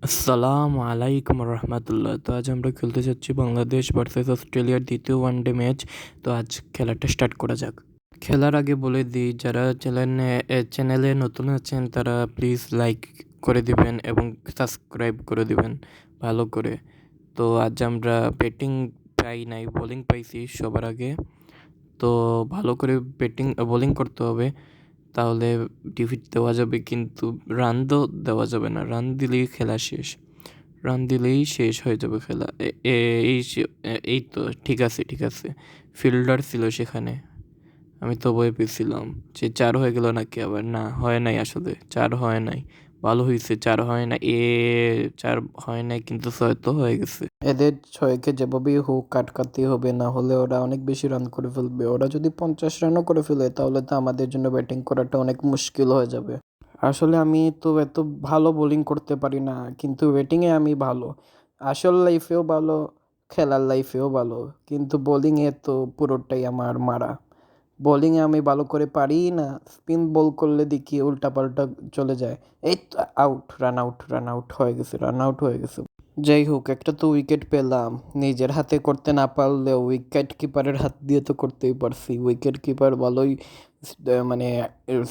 আসসালামু আলাইকুম রহমতুল্লাহ। তো আজ আমরা খেলতে যাচ্ছি বাংলাদেশ ভার্সেস অস্ট্রেলিয়ার দ্বিতীয় ওয়ানডে ম্যাচ। তো আজ খেলাটা স্টার্ট করা যাক। খেলার আগে বলে দিই, যারা চ্যানেলে নতুন আছেন তারা প্লিজ লাইক করে দিবেন এবং সাবস্ক্রাইব করে দিবেন ভালো করে। তো আজ আমরা ব্যাটিং পাই নাই, বোলিং পাইছি সবার আগে। তো ভালো করে বোলিং করতে হবে, তাহলে ডিফিট দেওয়া যাবে, কিন্তু রান তো দেওয়া যাবে না। রান দিলেই শেষ হয়ে যাবে খেলা। এই তো ঠিক আছে, ঠিক আছে। ফিল্ডার ছিল সেখানে, আমি তো ভয় পেয়েছিলাম যে 4 হয়ে গেল নাকি আবার। না, হয় নাই, আসলে 4 হয় নাই। ভালো হয়েছে 4 হয় না, 4 হয় নাই, কিন্তু 6 তো হয়ে গেছে। এদের 6কে যেভাবেই হোক কাটকাতেই হবে, না হলে ওরা অনেক বেশি রান করে ফেলবে। ওরা যদি 50 রানও করে ফেলে তাহলে তো আমাদের জন্য ব্যাটিং করাটা অনেক মুশকিল হয়ে যাবে। আসলে আমি তো এত ভালো বোলিং করতে পারি না, কিন্তু ব্যাটিংয়ে আমি ভালো। আসল লাইফেও ভালো, খেলার লাইফেও ভালো, কিন্তু বোলিংয়ে তো পুরোটাই আমার মারা। বোলিংয়ে আমি ভালো করে পারি না। স্পিন বল করলে দেখি উল্টাপাল্টা চলে যায়। এই তো আউট, রান আউট হয়ে গেছে, রান আউট হয়ে গেছে। যাই হোক, একটা তো উইকেট পেলাম। নিজের হাতে করতে না পারলেও উইকেট কিপারের হাত দিয়ে তো করতেই পারছি। উইকেট কিপার ভালোই মানে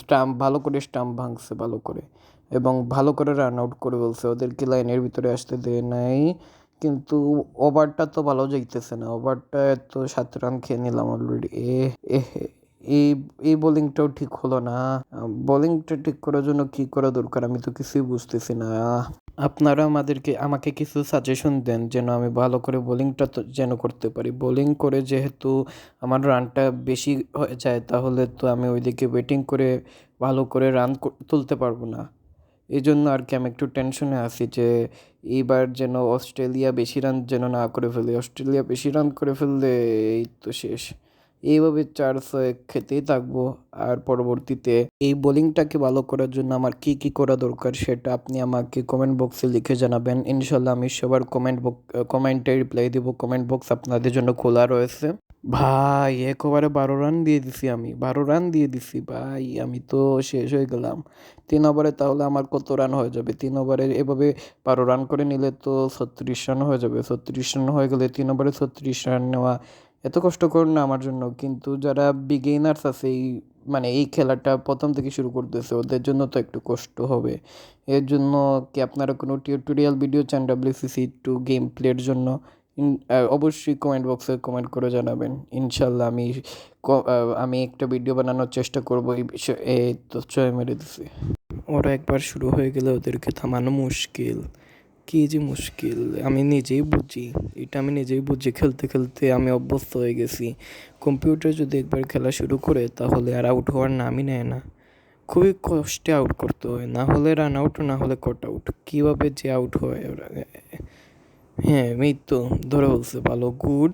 স্টাম্প ভালো করে স্টাম্প ভাঙছে ভালো করে, এবং ভালো করে রান আউট করে বলছে। ওদেরকে লাইনের ভিতরে আসতে দেয় নাই, কিন্তু ওভারটা তো ভালো যাইতেছে না। ওভারটা তো 7 রান খেয়ে নিলাম অলরেডি। এ এই এই বোলিংটাও ঠিক হলো না। বোলিংটা ঠিক করার জন্য কি করা দরকার আমি তো কিছুই বুঝতেছি না। আপনারা আমাকে কিছু সাজেশন দেন, যেন আমি ভালো করে বোলিংটা তো যেন করতে পারি। বোলিং করে যেহেতু আমার রানটা বেশি হয়ে যায়, তাহলে তো আমি ওইদিকে ব্যাটিং করে ভালো করে রান তুলতে পারবো না। এই জন্য আর কি আমি একটু টেনশনে আছি যে এইবার যেন অস্ট্রেলিয়া বেশি রান যেন না করে ফেলে। অস্ট্রেলিয়া বেশি রান করে ফেললে এই তো শেষ। এইভাবে 4-6 খেতেই থাকবো। আর পরবর্তীতে এই বোলিংটাকে ভালো করার জন্য আমার কি কি করা দরকার সেটা আপনি আমাকে কমেন্ট বক্সে লিখে জানাবেন। ইনশাল্লাহ আমি সবার কমেন্টে রিপ্লাই দিব। কমেন্ট বক্স আপনাদের জন্য খোলা রয়েছে। ভাই, এক ওভারে 12 রান দিয়ে দিছি আমি, 12 রান দিয়ে দিছি ভাই। আমি তো শেষ হয়ে গেলাম। 3 ওভারে তাহলে আমার কত রান হয়ে যাবে? 3 ওভারে এভাবে 12 রান করে নিলে তো 36 রান হয়ে যাবে। 36 রান হয়ে গেলে 3 ওভারে 36 রান নেওয়া এত কষ্টকর না আমার জন্য, কিন্তু যারা বিগিনার্স আছে, এই খেলাটা প্রথম থেকে শুরু করতেছে, ওদের জন্য তো একটু কষ্ট হবে। এর জন্য কি আপনারা কোনো টিউটোরিয়াল ভিডিও চান WCC2 গেম প্লের জন্য? অবশ্যই কমেন্ট বক্সে কমেন্ট করে জানাবেন। ইনশাল্লাহ আমি একটা ভিডিও বানানোর চেষ্টা করবো এই বিষয়ে। এই তো ছয় মেরে দিছি। ওরা একবার শুরু হয়ে গেলে ওদেরকে থামানো মুশকিল। কী যে মুশকিল আমি নিজেই বুঝি। এটা আমি নিজেই বুঝি, খেলতে খেলতে আমি অভ্যস্ত হয়ে গেছি। কম্পিউটার যদি একবার খেলা শুরু করে তাহলে আর আউট হওয়ার নামই নেয় না। খুবই কষ্টে আউট করতে হয়, না হলে রান আউট, না হলে কট আউট। কীভাবে যে আউট হয় ওরা! হ্যাঁ, এই তো ধরে বলছে ভালো, গুড।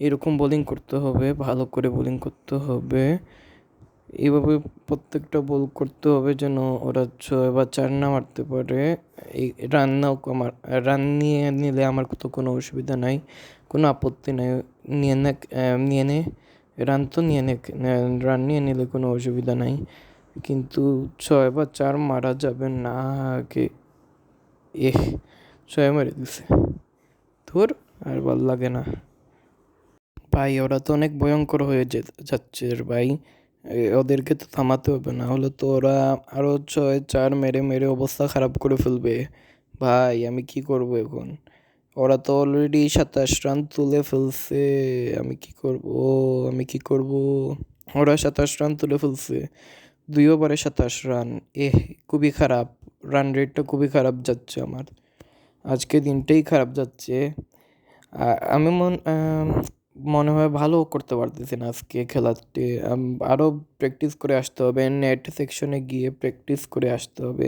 এরকম বোলিং করতে হবে, ভালো করে বোলিং করতে হবে। এইভাবে প্রত্যেকটা বল করতে হবে যেন ওরা 6 বা 4 না মারতে পারে। এই রান নিয়ে নিলে আমার তো কোনো অসুবিধা নাই, কোনো আপত্তি নাই। নিয়ে নে রান তো নিয়ে নে, রান নিয়ে নিলে কোনো অসুবিধা নাই, কিন্তু 6 বা 4 মারা যাবে না আগে। 6 মেরে দিছে, ধুর, আর ভাল লাগে না ভাই। ওরা তো অনেক ভয়ঙ্কর হয়ে যাচ্ছে রে ভাই। ওদেরকে তো থামাতে হবে, না হলে তো ওরা আরও 6-4 মেরে মেরে অবস্থা খারাপ করে ফেলবে। ভাই, আমি কি করব এখন? ওরা তো অলরেডি 27 রান তুলে ফেলছে। আমি কি করব? ওরা 27 রান তুলে ফেলছে, 2 ওভারে 27 রান। খুবই খারাপ। রান রেটটা খুবই খারাপ যাচ্ছে আমার। আজকে দিনটাই খারাপ যাচ্ছে। আমি মনে হয় ভালো করতে পারতেছি না আজকে খেলাতে। আরও প্র্যাকটিস করে আসতে হবে, নেট সেকশনে গিয়ে প্র্যাকটিস করে আসতে হবে।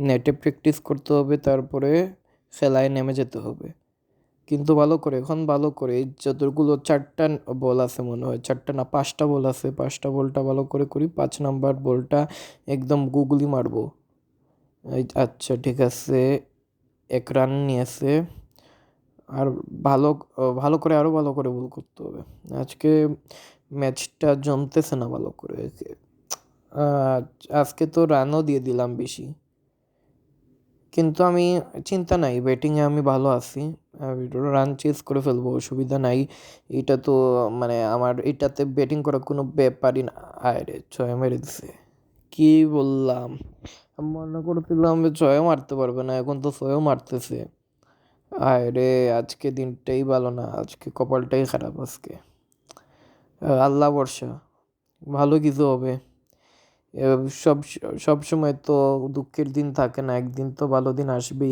নেটে প্র্যাকটিস করতে হবে, তারপরে খেলায় নেমে যেতে হবে। কিন্তু ভালো করে যতগুলো 4টা বল আছে, মনে হয় 4টা না 5টা বল আছে, 5টা বলটা ভালো করে করি। 5 নম্বর বলটা একদম গুগলি মারবো। আচ্ছা, ঠিক আছে, 1 রান নিয়েছে। আর ভালো ভালো করে আরও ভালো করে বল করতে হবে। আজকে ম্যাচটা জমতেছে না ভালো করে। আজকে তো রানও দিয়ে দিলাম বেশি। কিন্তু আমি চিন্তা নাই, ব্যাটিংয়ে আমি ভালো আছি। রান চেজ করে ফেলবো, অসুবিধা নাই। এটা তো মানে আমার এটাতে ব্যাটিং করার কোনো ব্যাপারই না। আরে ছয় মেরে দিছে, কি বললাম! আমি মনে করছিলাম যে ছয়ও মারতে পারবে না, এখন তো ছয়ও মারতেছে। আয় রে, আজকে দিনটাই ভালো না, আজকে কপালটাই খারাপ আজকে। আল্লাহ ভরসা, ভালো কিছু হবে। এ সব সব সময় তো দুঃখের দিন থাকে না, একদিন তো ভালো দিন আসবেই,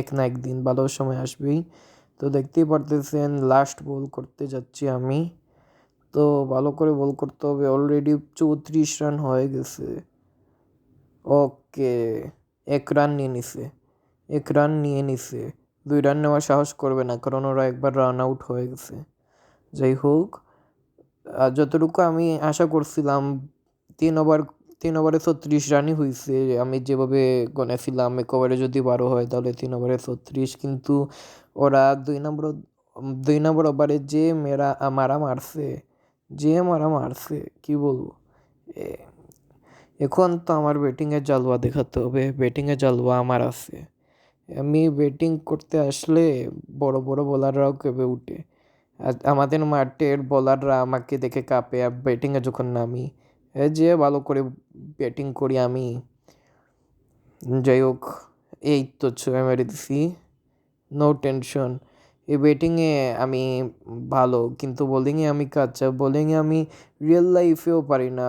এক না একদিন ভালো সময় আসবেই। তো দেখতেই পারতেছেন লাস্ট বল করতে যাচ্ছি আমি। তো ভালো করে বল করতে হবে, অলরেডি 34 রান হয়ে গেছে। ওকে, 1 রান নিয়ে নিছে, 1 রান নিয়ে নিছে। 2 রান নেওয়ার সাহস করবে না, কারণ ওরা একবার রান আউট হয়ে গেছে। যাই হোক, যতটুকু আমি আশা করছিলাম, 3 ওভার 3 ওভারে 36 রানই হয়েছে। আমি যেভাবে গণেছিলাম, 1 ওভারে যদি 12 হয় তাহলে 3 ওভারে 36, কিন্তু ওরা 2 নম্বর ওভারে যে মারা মারছে, কি বলবো। এ- এখন তো আমার ব্যাটিংয়ের জালওয়া দেখাতে হবে, ব্যাটিংয়ের জালওয়া আমার আছে। আমি ব্যাটিং করতে আসলে বড় বড় বোলাররাও কেঁপে উঠে। আর আমাদের মাঠের বোলাররা আমাকে দেখে কাঁপে ব্যাটিংয়ে যখন নামি। এই যে ভালো করে ব্যাটিং করি আমি। যাই হোক, এই তো ছয় মেরে দিছি, নো টেনশন। এই ব্যাটিংয়ে আমি ভালো, কিন্তু বোলিংয়ে আমি কাঁচা। বোলিংয়ে আমি রিয়েল লাইফেও পারি না।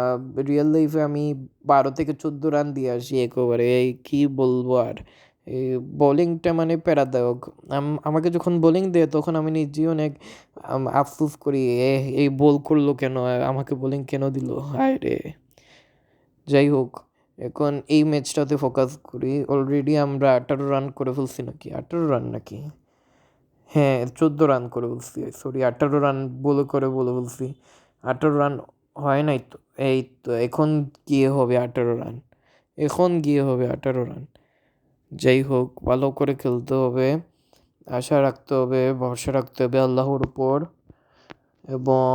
রিয়েল লাইফে আমি 12 থেকে 14 রান দিয়ে আসি 1 ওভারে। এই কী বলবো আর! এই বোলিংটা মানে প্যারাদায়ক। আমাকে যখন বোলিং দেয় তখন আমি নিজেই অনেক আফসোস করি, এই বল করলো কেন, আমাকে বোলিং কেন দিল, হায় রে! যাই হোক, এখন এই ম্যাচটাতে ফোকাস করি। অলরেডি আমরা 18 রান করে ফেলছি, নাকি 18 রান নাকি, হ্যাঁ 14 রান করে বলছি, সরি 18 রান বলে বলছি। 18 রান হয় নাই তো, এই তো এখন গিয়ে হবে 18 রান, এখন গিয়ে হবে 18 রান। যাই হোক, ভালো করে খেলতে হবে, আশা রাখতে হবে, ভরসা রাখতে হবে আল্লাহর উপর, এবং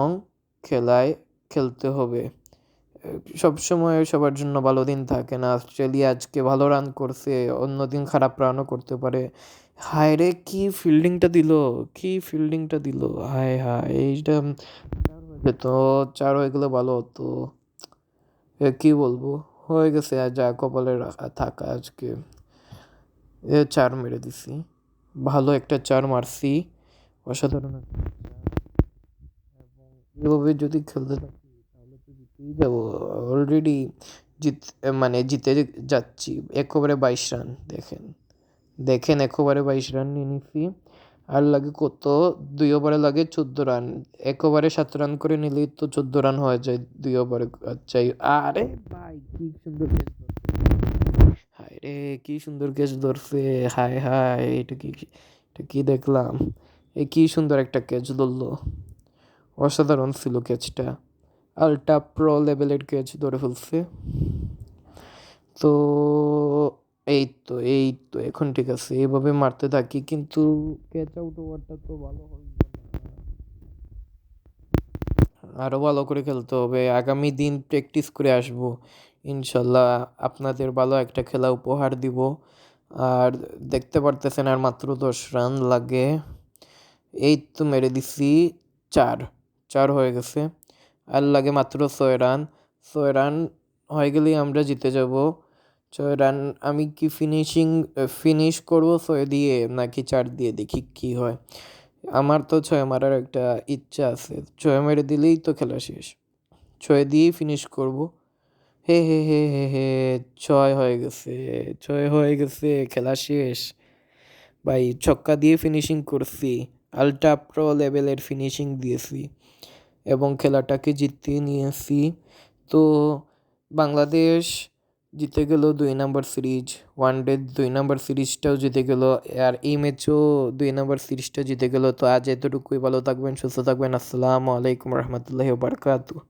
খেলায় খেলতে হবে। সবসময় সবার জন্য ভালো দিন থাকে না। অস্ট্রেলিয়া আজকে ভালো রান করছে, অন্যদিন খারাপ রানও করতে পারে। হায় রে, কি ফিল্ডিংটা দিল, কি ফিল্ডিংটা দিল! হায় হায়, এইটা 4 হয়ে গেলে ভালো হতো। কি বলবো, হয়ে গেছে, যা কপালে থাকা আজকে। 4 মেরে দিছি, ভালো একটা 4 মারছি, অসাধারণ একটা 4। এবং এভাবে যদি খেলতে থাকি তাহলে তো জিতেই যাবো। অলরেডি জিতে যাচ্ছি। 1 ওভারে 22 রান, দেখেন দেখেন, 1 ওভারে 22 রান নিয়ে নিচ্ছি। আর লাগে কত, 2 ওভারে লাগে 14 রান। 1 ওভারে 7 রান করে নিলেই তো 14 রান হয়ে যায় 2 ওভারে। আচ্ছা, আরে ভাই, কি সুন্দর ক্যাচ ধরছে! হায় রে, কি সুন্দর ক্যাচ ধরছে! হায় হায়, এটা কি দেখলাম! কি সুন্দর একটা ক্যাচ ধরলো, অসাধারণ ছিল ক্যাচটা। আলট্রা প্রো লেভেলের ক্যাচ ধরে ফেলছে। তো এই তো এখন ঠিক আছে, এইভাবে মারতে থাকি, কিন্তু ক্যাচ আউট ওভারটা তো ভালো হইল না। আরও ভালো করে খেলতে হবে, আগামী দিন প্র্যাকটিস করে আসবো ইনশাল্লাহ। আপনাদের ভালো একটা খেলা উপহার দিব। আর দেখতে পারতেছেন আর মাত্র 10 রান লাগে। এই তো মেরে দিছি 4, 4 হয়ে গেছে। আর লাগে মাত্র 6 রান। 6 রান হয়ে গেলেই আমরা জিতে যাব। 6 রান। আমি কি ফিনিশ করব 6 দিয়ে নাকি 4 দিয়ে, দেখি কি হয়। আমার তো 6 মারার একটা ইচ্ছা আছে, 6 মেরে দিলেই তো খেলা শেষ। 6 দিয়েই ফিনিশ করব। হে হে হে হে হে, 6 হয়ে গেছে, 6 হয়ে গেছে, খেলা শেষ। ভাই, ছক্কা দিয়ে ফিনিশিং করছি, আলট্রা প্রো লেভেলের ফিনিশিং দিয়েছি, এবং খেলাটাকে জিতিয়ে নিয়েছি। তো বাংলাদেশ জিতে গেল 2 নম্বর সিরিজ, ওয়ানডে 2 নম্বর সিরিজটাও জিতে গেল, আর এই ম্যাচও 2 নম্বর সিরিজটা জিতে গেল। তো আজ এতটুকুই, ভালো থাকবেন, সুস্থ থাকবেন, আসসালামু আলাইকুম রহমতুল্লাহি ওয়া বারাকাতুহু।